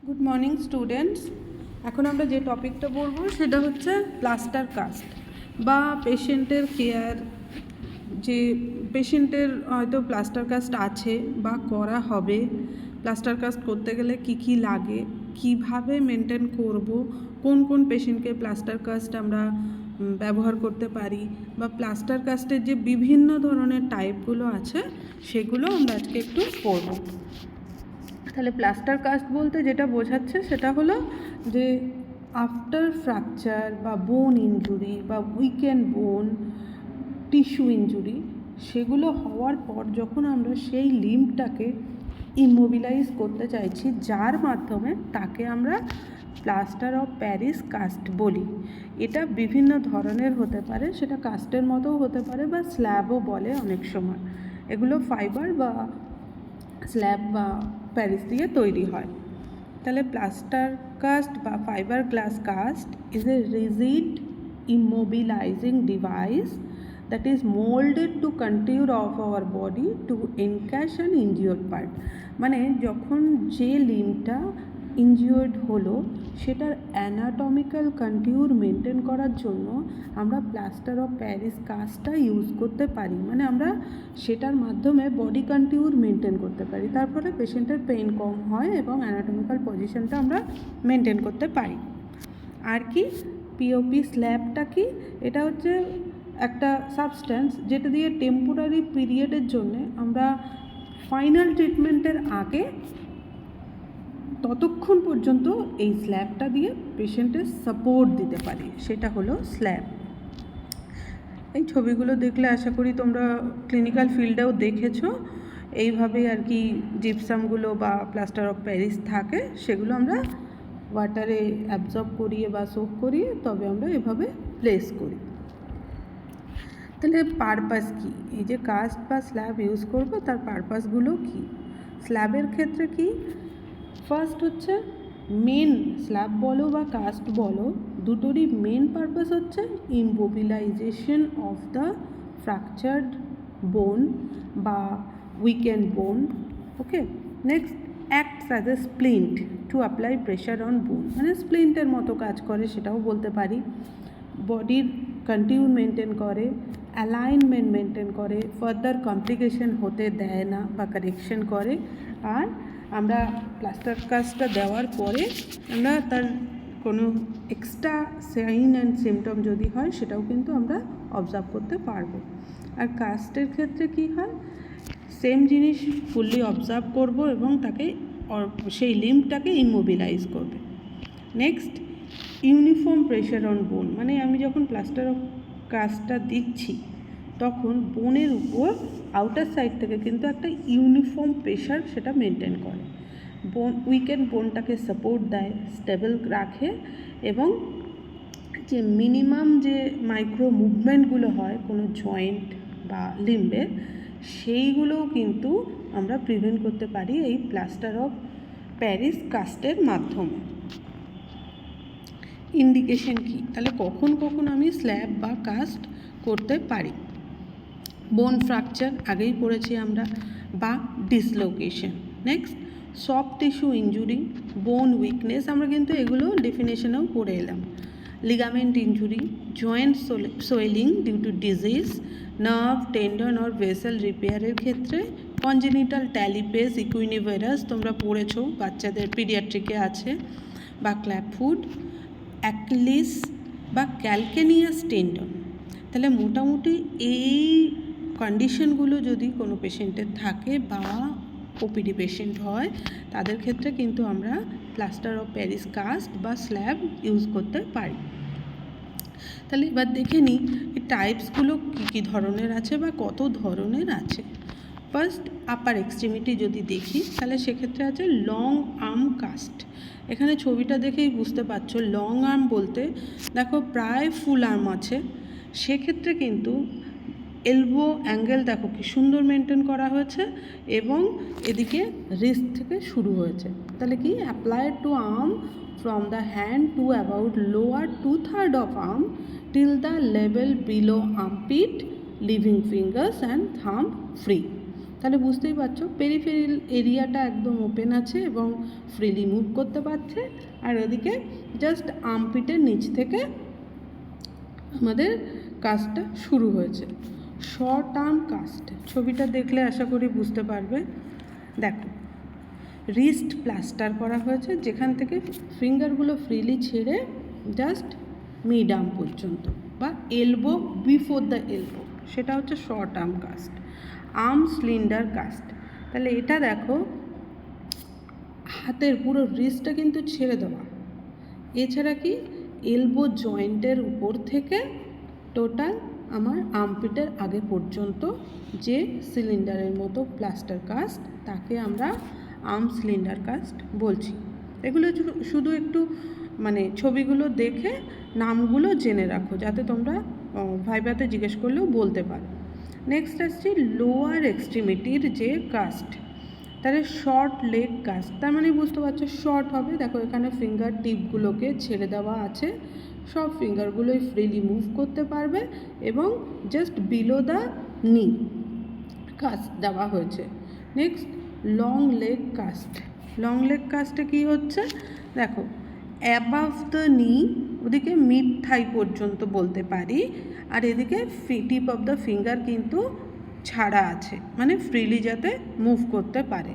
Good morning students. এখন আমরা যে টপিকটা বলবো সেটা হচ্ছে প্লাস্টার কাস্ট বা পেশেন্টের কেয়ার। যে পেশেন্টের হয়তো প্লাস্টার কাস্ট আছে বা করা হবে, প্লাস্টার কাস্ট করতে গেলে কি কি লাগে, কিভাবে মেনটেন করব, কোন কোন পেশেন্টকে প্লাস্টার কাস্ট আমরা ব্যবহার করতে পারি, বা প্লাস্টার কাস্টের যে বিভিন্ন ধরনের টাইপগুলো আছে সেগুলো আমরা আজকে একটু পড়ব। তাহলে প্লাস্টার কাস্ট বলতে যেটা বোঝাচ্ছে সেটা হলো যে আফটার ফ্র্যাকচার বা বোন ইনজুরি বা উইকেন্ড বোন টিস্যু ইনজুরি, সেগুলো হওয়ার পর যখন আমরা সেই লিম্বটাকে ইমোবিলাইজ করতে চাইছি, যার মাধ্যমে তাকে আমরা প্লাস্টার অফ প্যারিস কাস্ট বলি। এটা বিভিন্ন ধরনের হতে পারে, সেটা কাস্টের মতোও হতে পারে বা স্ল্যাবও বলে অনেক সময়। এগুলো ফাইবার বা স্ল্যাব বা প্যারিস দিয়ে তৈরি হয়। তাহলে প্লাস্টার কাস্ট বা fibre glass cast is a rigid immobilizing device that is molded to contour of our body to encash an injured part. মানে যখন যে লিম্বটা ইনজিওর্ড হলো সেটার অ্যানাটমিক্যাল কন্টিউর মেনটেন করার জন্য আমরা প্লাস্টার অফ প্যারিস কাস্টটা ইউজ করতে পারি। মানে আমরা সেটার মাধ্যমে বডি কন্টিউর মেনটেন করতে পারি, তার ফলে পেশেন্টের পেইন কম হয় এবং অ্যানাটমিক্যাল পজিশনটা আমরা মেনটেন করতে পারি। আর কি পিওপি স্ল্যাবটা কি? এটা হচ্ছে একটা সাবস্ট্যান্স যেটা দিয়ে টেম্পোরারি পিরিয়ডের জন্য আমরা ফাইনাল ট্রিটমেন্টের আগে ততক্ষণ পর্যন্ত এই স্ল্যাবটা দিয়ে পেশেন্টের সাপোর্ট দিতে পারি, সেটা হলো স্ল্যাব। এই ছবিগুলো দেখলে আশা করি তোমরা ক্লিনিক্যাল ফিল্ডেও দেখেছো। এইভাবেই আর কি জিপসামগুলো বা প্লাস্টার অফ প্যারিস থাকে, সেগুলো আমরা ওয়াটারে অ্যাবজর্ব করিয়ে বা সোক করিয়ে তবে আমরা এভাবে প্লেস করি। তাহলে পারপাস কি? এই যে কাস্ট বা স্ল্যাব ইউজ করবো তার পারপাসগুলো কি? স্ল্যাবের ক্ষেত্রে কি? ফার্স্ট হচ্ছে মেন, স্ল্যাব বলো বা কাস্ট বলো, দুটোরই মেন পারপাস হচ্ছে immobilization of the fractured bone বা weakened bone. Okay, next acts as a splint to apply pressure on bone, মানে স্প্লিন্টের মতো কাজ করে সেটাও বলতে পারি। বডির কন্টিউর মেনটেন করে, অ্যালাইনমেন্ট মেনটেন করে, ফার্দার কমপ্লিকেশন হতে দেয় না বা কারেকশন করে। আর আমরা প্লাস্টার কাস্টটা দেওয়ার পরে আমরা তার কোনো এক্সট্রা সাইন অ্যান্ড সিমটম যদি হয় সেটাও কিন্তু আমরা অবজার্ভ করতে পারবো। আর কাস্টের ক্ষেত্রে কি হয়? সেম জিনিস ফুললি অবজার্ভ করব এবং তাকে সেই লিম্বটাকে ইমোবিলাইজ করবে। Next uniform pressure on bone, মানে আমি যখন প্লাস্টার অফ কাস্টটা দিচ্ছি তখন বোনের উপর আউটার সাইড থেকে কিন্তু একটা ইউনিফর্ম প্রেশার সেটা মেনটেন করে। বোন উইকেন্ড বোনটাকে সাপোর্ট দেয়, স্টেবল রাখে এবং যে মিনিমাম যে মাইক্রো মুভমেন্টগুলো হয় কোনো জয়েন্ট বা লিম্বের, সেইগুলোও কিন্তু আমরা প্রিভেন্ট করতে পারি এই প্লাস্টার অফ প্যারিস কাস্টের মাধ্যমে। ইন্ডিকেশন কি? তাহলে কখন কখন আমি স্ল্যাব বা কাস্ট করতে পারি? বোন ফ্র্যাকচার আগেই পড়েছি আমরা, বা dislocation. Next soft tissue injury, bone weakness, আমরা কিন্তু এগুলো ডেফিনেশনেও পড়ে এলাম। Ligament injury, joint swelling due to disease, nerve tendon or vessel রিপেয়ারের ক্ষেত্রে, কনজেনিটাল ট্যালিপেস ইকুইনিভারাস তোমরা পড়েছো, বাচ্চাদের পিডিয়াট্রিকে আছে, বা ক্ল্যাপফুট, অ্যাকিলিস বা ক্যালকেনিয়াস টেন্ডন। তাহলে মোটামুটি এই কন্ডিশনগুলো যদি কোনো পেশেন্টের থাকে বা ওপিডি পেশেন্ট হয় তাদের ক্ষেত্রে কিন্তু আমরা প্লাস্টার অফ প্যারিস কাস্ট বা স্ল্যাব ইউজ করতে পারি। তাহলে এবার দেখে নিই এই টাইপসগুলো কী কী ধরনের আছে বা কত ধরনের আছে। ফার্স্ট আপার এক্সট্রিমিটি যদি দেখি তাহলে সেক্ষেত্রে আছে লং আর্ম কাস্ট। এখানে ছবিটা দেখেই বুঝতে পারছো লং আর্ম বলতে দেখো প্রায় ফুল আর্ম আছে, সেক্ষেত্রে কিন্তু এলবো অ্যাঙ্গেল দেখো কি সুন্দর মেনটেন করা হয়েছে এবং এদিকে রিস্ট থেকে শুরু হয়েছে। তাহলে কি applied to arm from the hand to about lower 2/3 of arm till the level below armpit, leaving fingers and thumb free. তাহলে বুঝতেই পারছো পেরিফেরাল এরিয়াটা একদম ওপেন আছে এবং ফ্রিলি মুভ করতে পারছে। আর ওদিকে জাস্ট আর্মপিটের নিচ থেকে আমাদের কাজটা শুরু হয়েছে। শর্ট আর্ম কাস্ট, ছবিটা দেখলে আশা করি বুঝতে পারবে। দেখো রিস্ট প্লাস্টার করা হয়েছে, যেখান থেকে ফিঙ্গারগুলো ফ্রিলি ছেড়ে জাস্ট মিড আর্ম পর্যন্ত বা এলবো, বিফোর দ্য এলবো, সেটা হচ্ছে short arm cast. Arm cylinder cast, তাহলে এটা দেখো হাতের পুরো রিস্টটা কিন্তু ছেড়ে দেওয়া, এছাড়া কি এলবো জয়েন্টের উপর থেকে টোটাল আমার আর্মপিটের আগে পর্যন্ত যে সিলিন্ডারের মতো প্লাস্টার কাস্ট, তাকে আমরা আর্ম সিলিন্ডার কাস্ট বলছি। এগুলো শুধু একটু মানে ছবিগুলো দেখে নামগুলো জেনে রাখো, যাতে তোমরা ভাইভাতে জিজ্ঞেস করলেও বলতে পারো। নেক্সট আসছি লোয়ার এক্সট্রিমিটির যে কাস্ট, তাহলে শর্ট লেগ কাস্ট, তার মানে বুঝতে পারছো শর্ট হবে। দেখো এখানে ফিঙ্গার টিপগুলোকে ছেড়ে দেওয়া আছে, সব ফিঙ্গারগুলোই ফ্রিলি মুভ করতে পারবে এবং just below the knee cast দেওয়া হয়েছে। Next long leg cast, long leg কাস্টে কী হচ্ছে দেখো অ্যাবাভ দ্য নি, ওদিকে মিড থাই পর্যন্ত বলতে পারি, আর এদিকে টিপ অফ দ্য ফিঙ্গার কিন্তু ছাড়া আছে, মানে ফ্রিলি যাতে মুভ করতে পারে।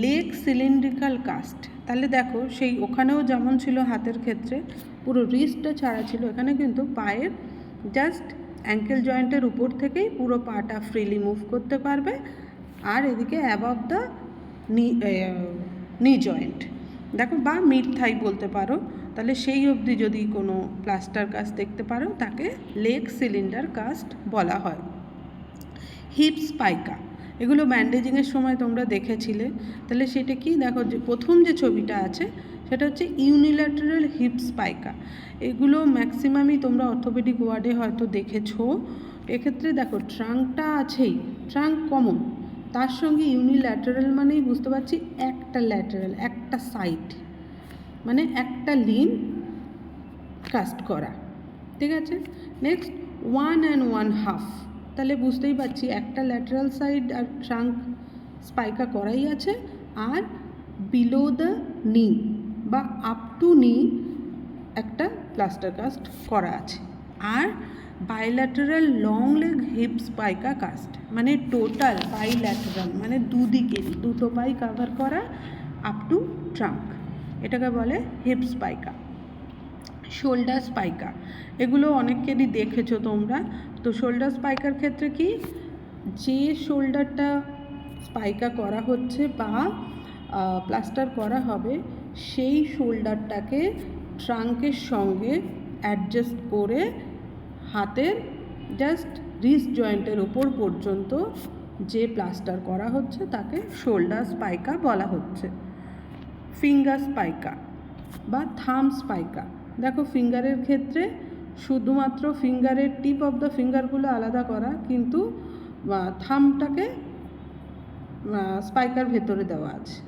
লেগ সিলিন্ড্রিক্যাল কাস্ট, তাহলে দেখো সেই ওখানেও যেমন ছিল হাতের ক্ষেত্রে পুরো রিস্টটা ছাড়া ছিল, এখানে কিন্তু পায়ের জাস্ট অ্যাঙ্কেল জয়েন্টের উপর থেকেই পুরো পাটা ফ্রিলি মুভ করতে পারবে, আর এদিকে অ্যাবাভ দ্য নি জয়েন্ট দেখো, বা মিড থাই বলতে পারো। তাহলে সেই অবধি যদি কোনো প্লাস্টার কাস্ট দেখতে পারো তাকে লেগ সিলিন্ডার কাস্ট বলা হয়। হিপ স্পাইকা, এগুলো ব্যান্ডেজিংয়ের সময় তোমরা দেখেছিলে, তাহলে সেটা কি দেখো যে প্রথম যে ছবিটা আছে সেটা হচ্ছে ইউনিল্যাটারাল হিপ স্পাইকা। এগুলো ম্যাক্সিমামই তোমরা অর্থোপেডিক ওয়ার্ডে হয়তো দেখেছো। এক্ষেত্রে দেখো ট্রাঙ্কটা আছেই, ট্রাঙ্ক কমন, তার সঙ্গে ইউনিল্যাটারাল মানেই বুঝতে পারছি একটা ল্যাটারাল, একটা সাইড, মানে একটা লিন কাস্ট করা, ঠিক আছে। নেক্সট 1 1/2, তাহলে বুঝতেই পারছি একটা ল্যাটারাল সাইড আর ট্রাঙ্ক স্পাইকা করাই আছে, আর বিলো দ্য নি বা আপ টু নি একটা প্লাস্টার কাস্ট করা আছে। আর bilateral long leg hip spica cast, মানে টোটাল বাইল্যাটারাল, মানে দুদিকেরই দুটো পাই কাভার করা আপ টু ট্রাঙ্ক, এটাকে বলে হিপ স্পাইকা। শোল্ডার স্পাইকা, এগুলো অনেকেরই দেখেছো তোমরা। তো শোল্ডার স্পাইকার ক্ষেত্রে কি, যে শোল্ডারটা স্পাইকা করা হচ্ছে বা প্লাস্টার করা হবে সেই শোল্ডারটাকে ট্রাঙ্কের সঙ্গে অ্যাডজাস্ট করে হাতের জাস্ট রিস্ট জয়েন্টের ওপর পর্যন্ত যে প্লাস্টার করা হচ্ছে তাকে শোল্ডার স্পাইকা বলা হচ্ছে। ফিঙ্গার স্পাইকা বা থাম স্পাইকা, দেখো ফিঙ্গারের ক্ষেত্রে শুধুমাত্র ফিঙ্গারের টিপ অফ দ্য ফিঙ্গারগুলো আলাদা করা, কিন্তু থামটাকে স্পাইকার ভেতরে দেওয়া আছে।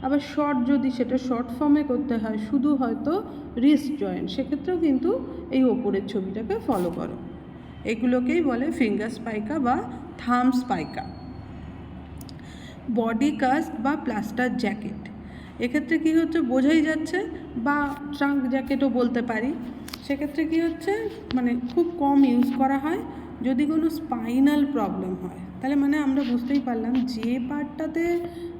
আবার শর্ট যদি সেটা শর্ট ফর্মে করতে হয় শুধু হয়তো রিস্ট জয়েন্ট, সেক্ষেত্রেও কিন্তু এই ওপরের ছবিটাকে ফলো করো। এগুলোকেই বলে ফিঙ্গার স্পাইকা বা থাম স্পাইকা। বডি কাস্ট বা প্লাস্টার জ্যাকেট, এক্ষেত্রে কী হচ্ছে বোঝাই যাচ্ছে, বা ট্রাঙ্ক জ্যাকেটও বলতে পারি। সেক্ষেত্রে কী হচ্ছে মানে খুব কম ইউজ করা হয় যদি কোনো স্পাইনাল প্রবলেম হয়, তাহলে মানে আমরা বুঝতেই পারলাম যে পার্টটাতে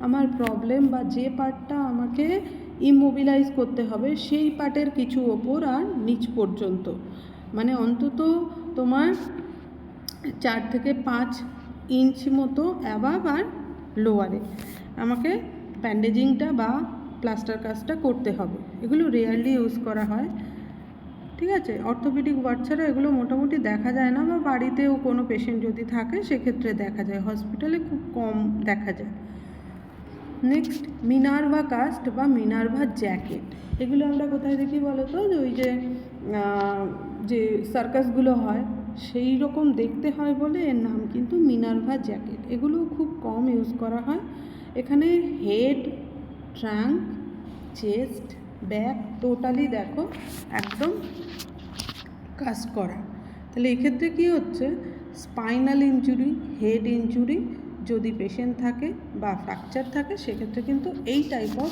আমার প্রবলেম বা যে পার্টটা আমাকে ইমোবিলাইজ করতে হবে সেই পার্টের কিছু ওপর আর নিচ পর্যন্ত, মানে অন্তত তোমার 4 থেকে 5 ইঞ্চ মতো অ্যাবাভ আর লোয়ারে আমাকে ব্যান্ডেজিংটা বা প্লাস্টার কাজটা করতে হবে। এগুলো রেয়ারলি ইউজ করা হয়, ঠিক আছে। অর্থোপেডিক ওয়ার্ড ছাড়া এগুলো মোটামুটি দেখা যায় না, বা বাড়িতেও কোনো পেশেন্ট যদি থাকে সেক্ষেত্রে দেখা যায়, হসপিটালে খুব কম দেখা যায়। নেক্সট মিনার্ভা কাস্ট বা মিনার্ভা জ্যাকেট, এগুলো আমরা কোথায় দেখি বলো তো, ওই যে সার্কাসগুলো হয় সেই রকম দেখতে হয় বলে এর নাম কিন্তু মিনার্ভা জ্যাকেট। এগুলো খুব কম ইউজ করা হয়। এখানে head, trunk, chest, back totally দেখো একদম কাস্ট করা। তাহলে এক্ষেত্রে কী হচ্ছে, স্পাইনাল ইনজুরি, হেড ইনজুরি যদি পেশেন্ট থাকে বা ফ্র্যাকচার থাকে সেক্ষেত্রে কিন্তু এই টাইপ অফ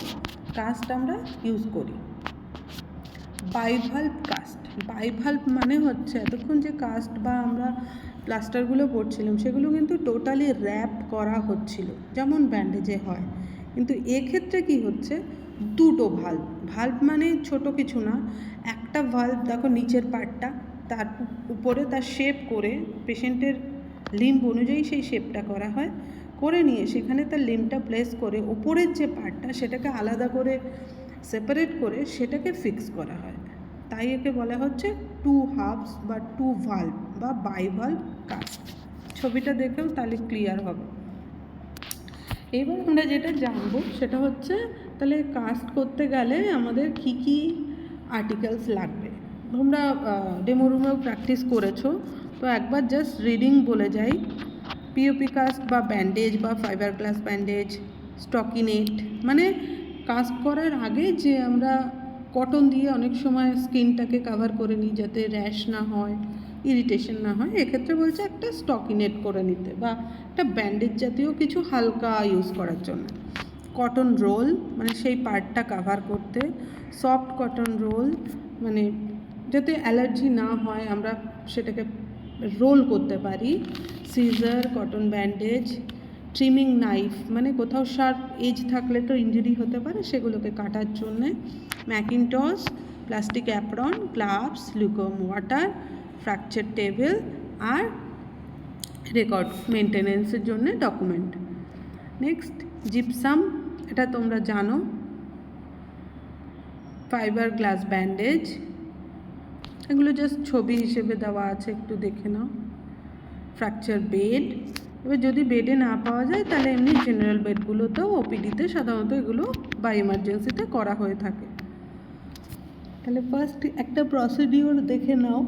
কাস্ট আমরা ইউজ করি। বাইভাল্ভ কাস্ট, বাইভাল্ভ মানে হচ্ছে এতক্ষণ যে কাস্ট বা আমরা প্লাস্টারগুলো পড়ছিলাম সেগুলো কিন্তু টোটালি র্যাপ করা হচ্ছিল যেমন ব্যান্ডেজে হয়, কিন্তু এক্ষেত্রে কি হচ্ছে দুটো ভাল্ভ, ভাল্ভ মানে ছোট কিছু না, একটা ভাল্ভ দেখো নিচের পার্টটা, তার উপরে তার শেপ করে পেশেন্টের লিম্ব অনুযায়ী সেই শেপটা করা হয়, করে নিয়ে সেখানে তার লিম্বটা প্লেস করে ওপরের যে পার্টটা সেটাকে আলাদা করে সেপারেট করে সেটাকে ফিক্স করা হয়, তাই একে বলা হচ্ছে টু হাবস বা টু ভাল্ভ বা বাইভাল্ভ কাস্ট। ছবিটা দেখেও তাহলে ক্লিয়ার হবে। এবার আমরা যেটা জানবো সেটা হচ্ছে তাহলে কাস্ট করতে গেলে আমাদের কি কি আর্টিকেলস লাগবে। তোমরা ডেমো রুমেও প্র্যাকটিস করেছো, তো একবার জাস্ট রিডিং বলে যাই। পিওপি কাস্ট বা ব্যান্ডেজ বা ফাইবার গ্লাস ব্যান্ডেজ, স্টকিনেট মানে কাস্ট করার আগে যে আমরা কটন দিয়ে অনেক সময় স্কিনটাকে কভার করে নিই যাতে র্যাশ না হয়, ইরিটেশন না হয়, এক্ষেত্রে বলছে একটা স্টকিনেট করে নিতে বা একটা ব্যান্ডেজ জাতীয় কিছু হালকা ইউজ করার জন্য। কটন রোল মানে সেই পার্টটা কভার করতে, সফট কটন রোল মানে যাতে অ্যালার্জি না হয় আমরা সেটাকে রোল করতে পারি। Scissor, cotton bandage, trimming knife মানে কোথাও শার্প এজ থাকলে তো ইঞ্জুরি হতে পারে সেগুলোকে কাটার জন্যে, mackintosh, plastic apron, gloves, lukewarm water, fracture table আর রেকর্ড মেনটেনেন্সের জন্য ডকুমেন্ট। নেক্সট জিপসাম, এটা তোমরা জানো। ফাইবার গ্লাস ব্যান্ডেজ, এগুলো জাস্ট ছবি হিসেবে দেওয়া আছে, একটু দেখে নাও। ফ্র্যাকচার বেড, এবার যদি বেডে না পাওয়া যায় তাহলে এমনি জেনারেল বেডগুলোতেও ওপিডিতে সাধারণত এগুলো বা এমার্জেন্সিতে করা হয়ে থাকে। তাহলে ফার্স্ট একটা প্রসিডিওর দেখে নাও,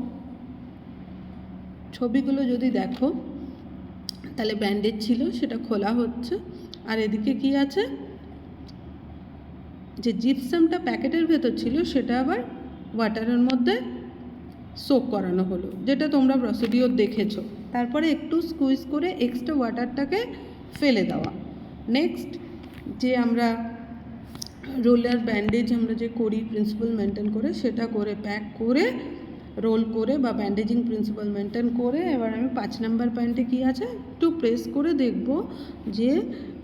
ছবিগুলো যদি দেখো তাহলে ব্যান্ডেজ ছিল সেটা খোলা হচ্ছে, আর এদিকে কি আছে যে জিপসামটা প্যাকেটের ভেতর ছিল সেটা আবার ওয়াটারের মধ্যে সোক করানো হলো, যেটা তোমরা প্রসিডিওর দেখেছো। তারপরে একটু স্কুইজ করে এক্সট্রা ওয়াটারটাকে ফেলে দেওয়া। নেক্সট যে আমরা রোলার ব্যান্ডেজ আমরা যে করি প্রিন্সিপাল মেনটেন করে সেটা করে প্যাক করে রোল করে বা ব্যান্ডেজিং প্রিন্সিপাল মেনটেন করে এবার আমি 5 নাম্বার পয়েন্টে কী আছে একটু প্রেস করে দেখব যে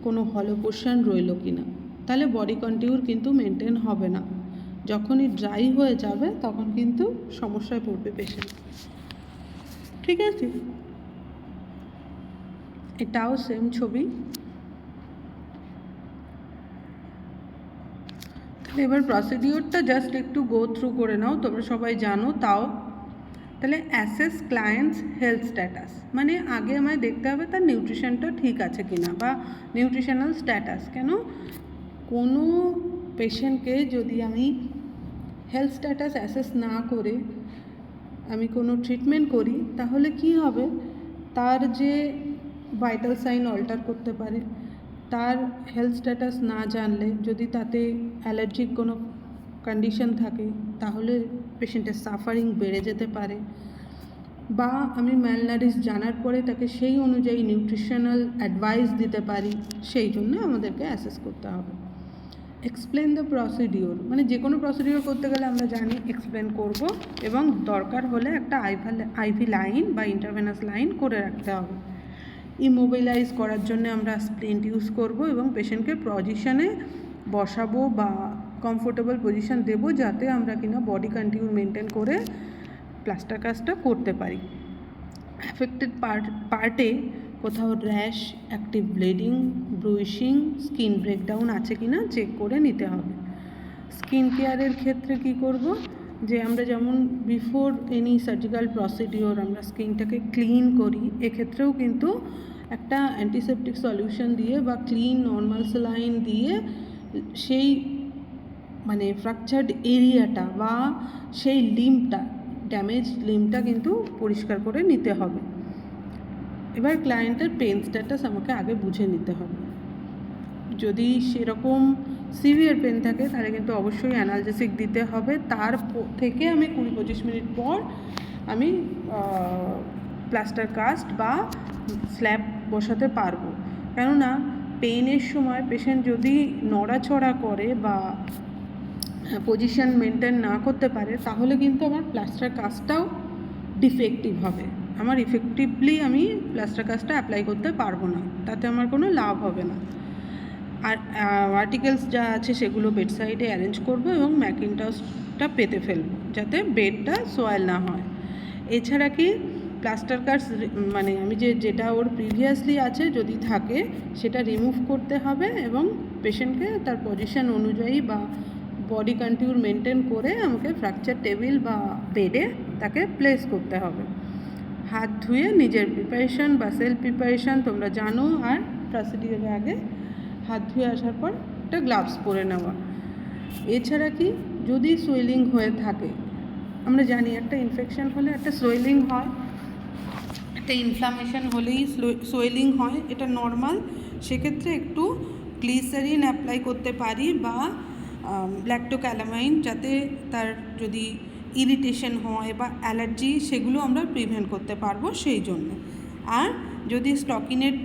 কোনো হলো পোর্শন রইল কি না, তাহলে বডি কন্টিউর কিন্তু মেনটেন হবে না, যখনই ড্রাই হয়ে যাবে তখন কিন্তু সমস্যায় পড়বে পেশেন্ট। ঠিক আছে, এটাও সেম ছবি। এবার প্রসিডিওরটা জাস্ট একটু গো থ্রু করে নাও, তোমরা সবাই জানো তাও। তাহলে অ্যাসেস ক্লায়েন্টস হেলথ স্ট্যাটাস মানে আগে আমায় দেখতে হবে তার নিউট্রিশনটা ঠিক আছে কিনা বা নিউট্রিশনাল স্ট্যাটাস। কেন কোনো পেশেন্টকে যদি আমি হেলথ স্ট্যাটাস অ্যাসেস না করে আমি কোনো ট্রিটমেন্ট করি তাহলে কি হবে, তার যে ভাইটাল সাইন অল্টার করতে পারে, তার হেলথ স্ট্যাটাস না জানলে যদি তাতে অ্যালার্জিক কোনো কন্ডিশন থাকে তাহলে পেশেন্টের সাফারিং বেড়ে যেতে পারে, বা আমি ম্যালনারিশ জানার পরে তাকে সেই অনুযায়ী নিউট্রিশনাল অ্যাডভাইস দিতে পারি, সেই জন্য আমাদেরকে অ্যাসেস করতে হবে। এক্সপ্লেন দ্য প্রসিডিওর মানে যে কোনো প্রসিডিওর করতে গেলে আমরা জানি এক্সপ্লেন করব এবং দরকার হলে একটা আইভি লাইন বা ইন্টারভেনাস লাইন করে রাখতে হবে। ইমোবিলাইজ করার জন্য আমরা স্প্লিন্ট ইউজ করব এবং পেশেন্টকে পজিশনে বসাবো বা কমফোর্টেবল পজিশন দেবো যাতে আমরা কিনা বডি কন্টিউর মেনটেন করে প্লাস্টার কাজটা করতে পারি। অ্যাফেক্টেড পার্টে কোথাও rash, active bleeding, bruising, skin breakdown আছে কি না চেক করে নিতে হবে। স্কিন কেয়ারের ক্ষেত্রে কি করব, যে আমরা যেমন বিফোর এনি সার্জিক্যাল প্রসিডিওর আমরা স্কিনটাকে ক্লিন করি, এক্ষেত্রেও কিন্তু একটা অ্যান্টিসেপটিক সলিউশন দিয়ে বা ক্লিন নর্মাল স্যালাইন দিয়ে সেই মানে ফ্র্যাকচার্ড এরিয়াটা বা সেই লিম্বটা ড্যামেজ লিম্বটা কিন্তু পরিষ্কার করে নিতে হবে। এবার ক্লায়েন্টের পেন স্ট্যাটাস আমাকে আগে বুঝে নিতে হবে, যদি সেরকম সিভিয়ার পেন থাকে তাহলে কিন্তু অবশ্যই অ্যানালজেসিক দিতে হবে, তার থেকে আমি 20-25 মিনিট পর আমি প্লাস্টার কাস্ট বা স্ল্যাব বসাতে পারবো। কেননা পেইনের সময় পেশেন্ট যদি নড়াচড়া করে বা পজিশন মেনটেন না করতে পারে তাহলে কিন্তু আমার প্লাস্টার কাজটাও ডিফেক্টিভ হবে, আমার ইফেক্টিভলি আমি প্লাস্টার কাজটা অ্যাপ্লাই করতে পারবো না, তাতে আমার কোনো লাভ হবে না। আর আর্টিকেলস যা আছে সেগুলো বেড সাইডে অ্যারেঞ্জ করবো এবং ম্যাকিনটসটা পেতে ফেলবো যাতে বেডটা সোয়েল না হয়। এছাড়া কি প্লাস্টার কাস্ট মানে আমি যেটা ওর প্রিভিয়াসলি আছে যদি থাকে সেটা রিমুভ করতে হবে এবং পেশেন্টকে তার পজিশন অনুযায়ী বা বডি কন্ট্যুর মেনটেন করে আমাকে ফ্র্যাকচার টেবিল বা বেডে তাকে প্লেস করতে হবে। হাত ধুয়ে নিজের প্রিপারেশন বা সেলফ প্রিপারেশন তোমরা জানো, আর প্রসিডিওরের আগে হাত ধুয়ে আসার পর একটা গ্লাভস পরে নেওয়া। এছাড়া কি যদি সোয়েলিং হয়ে থাকে, আমরা জানি একটা ইনফেকশন হলে একটা সোয়েলিং হয়, একটা ইনফ্লামেশন হলেই সোয়েলিং হয়, এটা নর্মাল। সেক্ষেত্রে একটু গ্লিসারিন অ্যাপ্লাই করতে পারি বা ল্যাক্টোক্যালামাইন, যাতে তার যদি ইরিটেশন হয় বা অ্যালার্জি সেগুলো আমরা প্রিভেন্ট করতে পারবো সেই জন্য। আর যদি স্টকিনেট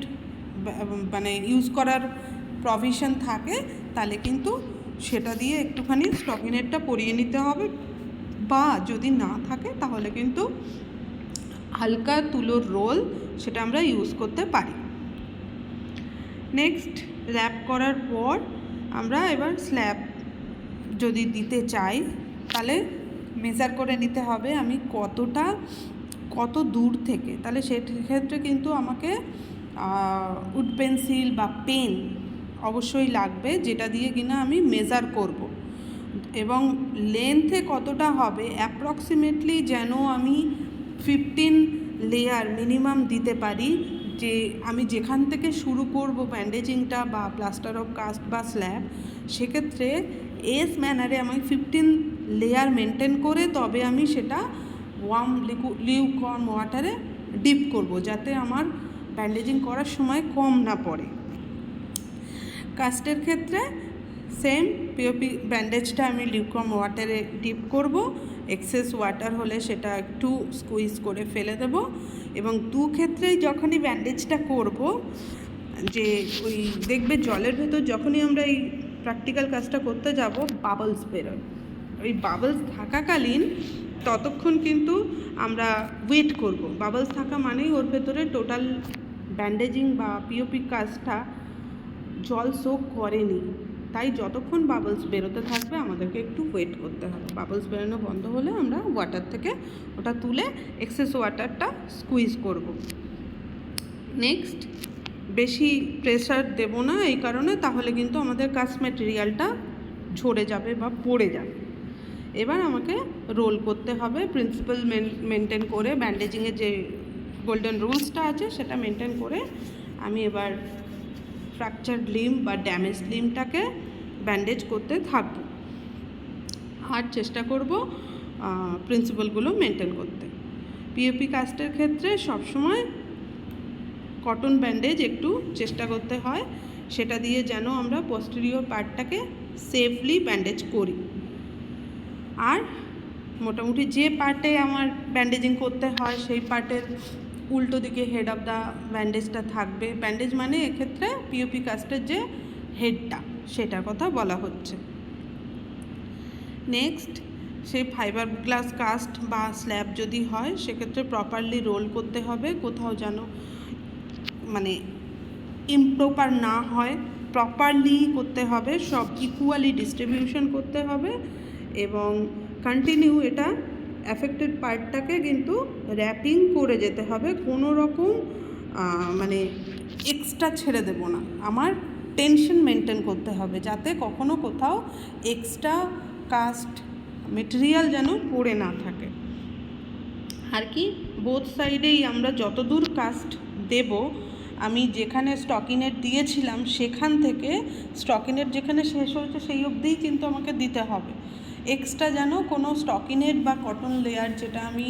মানে ইউজ করার প্রভিশন থাকে তাহলে কিন্তু সেটা দিয়ে একটুখানি স্টকিনেটটা পরিয়ে নিতে হবে, বা যদি না থাকে তাহলে কিন্তু হালকা তুলোর রোল সেটা আমরা ইউজ করতে পারি। নেক্সট র্যাপ করার পর আমরা এবার স্ল্যাব যদি দিতে চাই তাহলে মেজার করে নিতে হবে আমি কত দূর থেকে, তাহলে সেক্ষেত্রে কিন্তু আমাকে উড পেন্সিল বা পেন অবশ্যই লাগবে, যেটা দিয়ে কিনা আমি মেজার করব এবং লেন্থে কতটা হবে অ্যাপ্রক্সিমেটলি যেন আমি 15 লেয়ার মিনিমাম দিতে পারি। যে আমি যেখান থেকে শুরু করব ব্যান্ডেজিংটা বা প্লাস্টার অফ কাস্ট বা স্ল্যাব, সেক্ষেত্রে এস ম্যানারে আমি 15 লেয়ার মেনটেন করে তবে আমি সেটা ওয়ার্ম লিউকওয়ার্ম ওয়াটারে ডিপ করব, যাতে আমার ব্যান্ডেজিং করার সময় কম না পড়ে। কাস্টের ক্ষেত্রে সেম পিওপি ব্যান্ডেজটা আমি লিউকওয়ার্ম ওয়াটারে ডিপ করব, এক্সেস ওয়াটার হলে সেটা একটু স্কুইজ করে ফেলে দেব। এবং ক্ষেত্রেই যখনই ব্যান্ডেজটা করব, যে ওই দেখবে জলের ভেতর যখনই আমরা এই প্র্যাকটিক্যাল কাজটা করতে যাব বাবলস বেরোয়, ওই বাবলস থাকাকালীন ততক্ষণ কিন্তু আমরা ওয়েট করব। বাবলস থাকা মানেই ওর ভেতরে টোটাল ব্যান্ডেজিং বা পিওপি কাজটা জল সোক করেনি, তাই যতক্ষণ বাবলস বেরোতে থাকবে আমাদেরকে একটু ওয়েট করতে হবে। বাবলস বেরোনো বন্ধ হলে আমরা ওয়াটার থেকে ওটা তুলে এক্সেস ওয়াটারটা স্কুইজ করব। নেক্সট বেশি প্রেসার দেব না এই কারণে, তাহলে কিন্তু আমাদের কাস্ট ম্যাটেরিয়ালটা ঝরে যাবে বা পড়ে যাবে। এবার আমাকে রোল করতে হবে প্রিন্সিপাল মেনটেন করে, ব্যান্ডেজিংয়ের যে গোল্ডেন রুলসটা আছে সেটা মেনটেন করে আমি এবার ফ্র্যাকচারড লিম্ব বা ড্যামেজ লিম্বটাকে ব্যান্ডেজ করতে থাকবো আর চেষ্টা করব প্রিন্সিপালগুলো মেনটেন করতে। পিওপি কাস্টের ক্ষেত্রে সবসময় কটন ব্যান্ডেজ একটু চেষ্টা করতে হয়, সেটা দিয়ে যেন আমরা পোস্টেরিয়র পার্টটাকে সেফলি ব্যান্ডেজ করি। আর মোটামুটি যে পার্টে আমার ব্যান্ডেজিং করতে হয় সেই পার্টের উল্টো দিকে হেড অফ দ্য ব্যান্ডেজটা থাকবে। ব্যান্ডেজ মানে এক্ষেত্রে পিওপি কাস্টের যে হেডটা সেটার কথা বলা হচ্ছে। নেক্সট সেই ফাইবার গ্লাস কাস্ট বা স্ল্যাব যদি হয় সেক্ষেত্রে প্রপারলি রোল করতে হবে, কোথাও যেন মানে ইমপ্রপার না হয়, প্রপারলি করতে হবে, সব ইকুয়ালি ডিস্ট্রিবিউশন করতে হবে এবং কন্টিনিউ এটা অ্যাফেক্টেড পার্টটাকে কিন্তু র্যাপিং করে যেতে হবে, কোনো রকম মানে এক্সট্রা ছেড়ে দেব না। আমার টেনশন মেনটেন করতে হবে যাতে কখনো কোথাও এক্সট্রা কাস্ট মেটেরিয়াল যেন পড়ে না থাকে। আর কি বোথ সাইডেই আমরা যতদূর কাস্ট দেব, আমি যেখানে স্টকিনেট দিয়েছিলাম সেখান থেকে স্টকিনেট যেখানে শেষ হয়েছে সেই অবধিই কিন্তু আমাকে দিতে হবে। এক্সট্রা যেন কোনো স্টকিনেট বা কটন লেয়ার যেটা আমি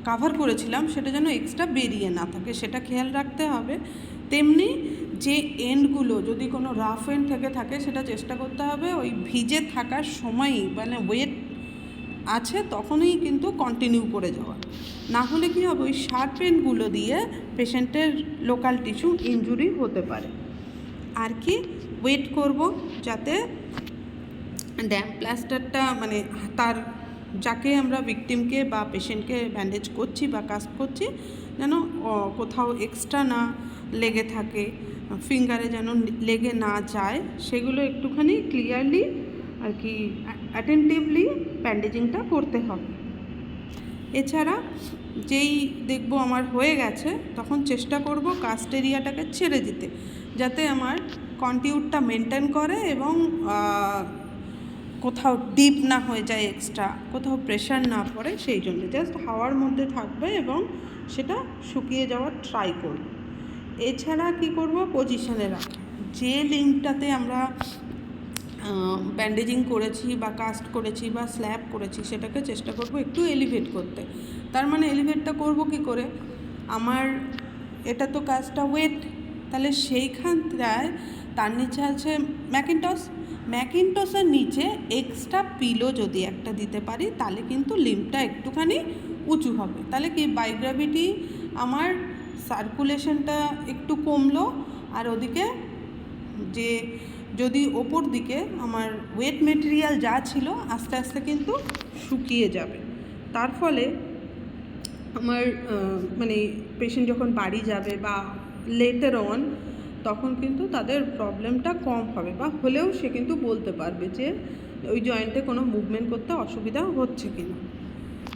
কাভার করেছিলাম সেটা যেন এক্সট্রা বেরিয়ে না থাকে, সেটা খেয়াল রাখতে হবে। তেমনি যে এন্ডগুলো যদি কোনো রাফ এন্ড থেকে থাকে সেটা চেষ্টা করতে হবে ওই ভিজে থাকার সময়ই, মানে ওয়েট আছে তখনই কিন্তু কন্টিনিউ করে যাওয়া, না হলে কী হবে, ওই শার্প পেনগুলো দিয়ে পেশেন্টের লোকাল টিস্যু ইনজুরি হতে পারে। আর কি ওয়েট করব যাতে ড্যাম প্লাস্টারটা মানে তার যাকে আমরা ভিকটিমকে বা পেশেন্টকে ব্যান্ডেজ করছি বা কাস্ট করছি যেন কোথাও এক্সট্রা না লেগে থাকে, ফিঙ্গারে যেন লেগে না যায়, সেগুলো একটুখানি ক্লিয়ারলি আর কি অ্যাটেন্টিভলি ব্যান্ডেজিংটা করতে হবে। এছাড়া যেই দেখব আমার হয়ে গেছে তখন চেষ্টা করব কাস্ট এরিয়াটাকে ছেড়ে দিতে, যাতে আমার কন্টিউরটা মেনটেন করে এবং কোথাও ডিপ না হয়ে যায়, এক্সট্রা কোথাও প্রেশার না পড়ে, সেই জন্য জাস্ট হাওয়ার মধ্যে থাকবে এবং সেটা শুকিয়ে যাওয়ার ট্রাই করব। এছাড়া কি করব, পজিশনে রাখা যে লিঙ্কটাতে আমরা ব্যান্ডেজিং করেছি বা কাস্ট করেছি বা স্ল্যাব করেছি সেটাকে চেষ্টা করব একটু এলিভেট করতে। তার মানে এলিভেটটা করব কি করে, আমার এটা তো কাজটা ওয়েট, তাহলে সেইখানটায় তার নিচে আছে ম্যাকিনটসের নিচে এক্সট্রা পিলো যদি একটা দিতে পারি তাহলে কিন্তু লিম্বটা একটুখানি উঁচু হবে। তাহলে কি বাইগ্রাভিটি আমার সার্কুলেশনটা একটু কমলো, আর ওদিকে যে যদি ওপর দিকে আমার ওয়েট মেটেরিয়াল যা ছিল আস্তে আস্তে কিন্তু শুকিয়ে যাবে। তার ফলে আমার মানে পেশেন্ট যখন বাড়ি যাবে বা লেটার অন তখন কিন্তু তাদের প্রবলেমটা কম হবে, বা হলেও সে কিন্তু বলতে পারবে যে ওই জয়েন্টে কোনো মুভমেন্ট করতে অসুবিধা হচ্ছে কি না।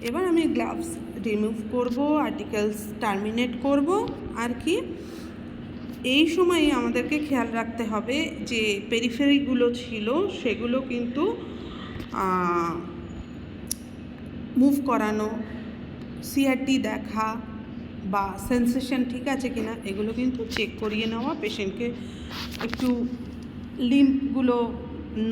এবার আমি গ্লাভস রিমুভ করব, আর্টিকেলস টার্মিনেট করব। আর কি এই সময়ই আমাদেরকে খেয়াল রাখতে হবে যে পেরিফেরিগুলো ছিল সেগুলো কিন্তু মুভ করানো, সিআরটি দেখা বা সেন্সেশন ঠিক আছে কিনা এগুলো কিন্তু চেক করিয়ে নেওয়া, পেশেন্টকে একটু লিম্বগুলো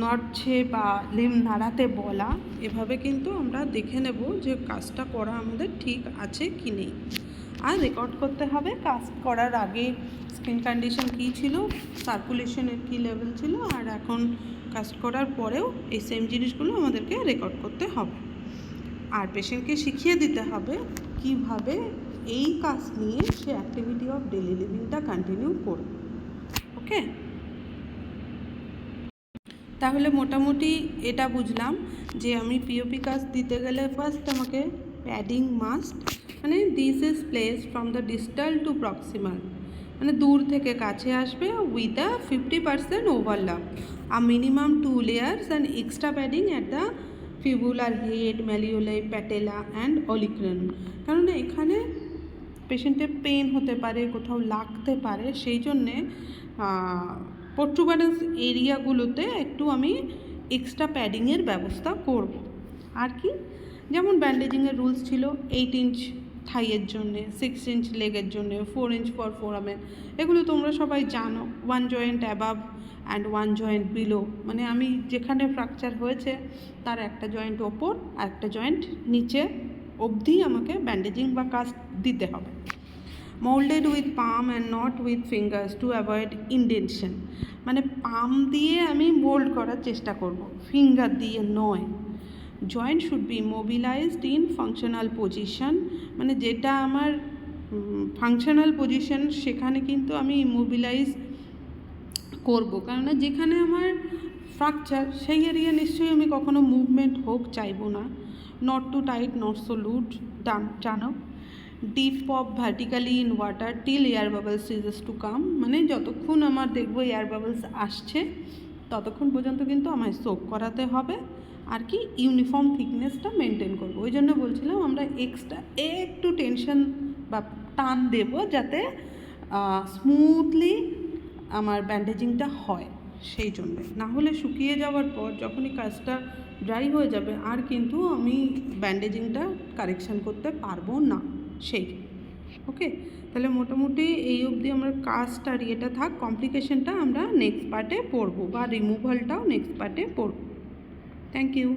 নড়ছে বা লিম্ব নাড়াতে বলা, এভাবে কিন্তু আমরা দেখে নেব যে কাজটা করা আমাদের ঠিক আছে কি নেই। আর রেকর্ড করতে হবে কাজ করার আগে স্কিন কন্ডিশন কী ছিল, সার্কুলেশনের কী লেভেল ছিল, আর এখন কাজ করার পরেও এই সেম জিনিসগুলো আমাদেরকে রেকর্ড করতে হবে। আর পেশেন্টকে শিখিয়ে দিতে হবে কিভাবে এই কাজ নিয়ে সে অ্যাক্টিভিটি অফ ডেলি লিভিংটা কন্টিনিউ করবে। ওকে, তাহলে মোটামুটি এটা বুঝলাম যে আমি পিওপি কাজ দিতে গেলে ফার্স্ট আমাকে প্যাডিং মাস্ট, মানে this is place from the distal to proximal, মানে দূর থেকে কাছে আসবে with a 50% overlap, a minimum 2 layers and extra padding at the fibular head, malleoli, patella and olecranon. কারণ এখানে পেশেন্টের পেন হতে পারে, কোথাও লাগতে পারে, সেই জন্যে প্রোট্রুবারেন্স এরিয়াগুলোতে একটু আমি এক্সট্রা প্যাডিংয়ের ব্যবস্থা করব। আর কি যেমন ব্যান্ডেজিংয়ের রুলস ছিল 8 ইঞ্চ থাইয়ের জন্যে, 6 ইঞ্চ লেগের জন্যে, 4 ইঞ্চ ফর ফোরামেন, এগুলো তোমরা সবাই জানো। 1 joint above and 1 joint below, মানে আমি যেখানে ফ্র্যাকচার হয়েছে তার একটা জয়েন্ট ওপর আর একটা জয়েন্ট নিচে অবধি আমাকে ব্যান্ডেজিং বা কাস্ট দিতে হবে। Moulded with palm and not with fingers to avoid indentation, মানে পাম দিয়ে আমি মোল্ড করার চেষ্টা করব, ফিঙ্গার দিয়ে নয়। Joint should be mobilised in functional position, মানে যেটা আমার ফাংশনাল পজিশন সেখানে কিন্তু আমি ইমোবিলাইজ করব, কেননা যেখানে আমার ফ্র্যাকচার সেই এরিয়া নিশ্চয়ই আমি কখনো মুভমেন্ট হোক চাইবো না। Not too tight, not so loose, টানো। Dip pop vertically in water till air bubbles is to come, মানে যতক্ষণ আমার দেখবো এয়ার বাবলস আসছে ততক্ষণ পর্যন্ত কিন্তু আমায় সোক করাতে হবে। আর কি ইউনিফর্ম থিকনেসটা মেনটেন করবো, ওই জন্য বলছিলাম আমরা এক্সট্রা একটু টেনশন বা টান দেব যাতে স্মুথলি আমার ব্যান্ডেজিংটা হয়, সেই জন্যে। না হলে শুকিয়ে যাওয়ার পর যখনই কাজটা ড্রাই হয়ে যাবে আর কিন্তু আমি ব্যান্ডেজিংটা কারেকশান করতে পারবো না, সেই। ওকে, তাহলে মোটামুটি এই অবধি আমার কাজটা আর ইয়েটা থাক, কমপ্লিকেশনটা আমরা নেক্সট পার্টে পড়বো বা রিমুভালটাও নেক্সট পার্টে পড়ব। Thank you.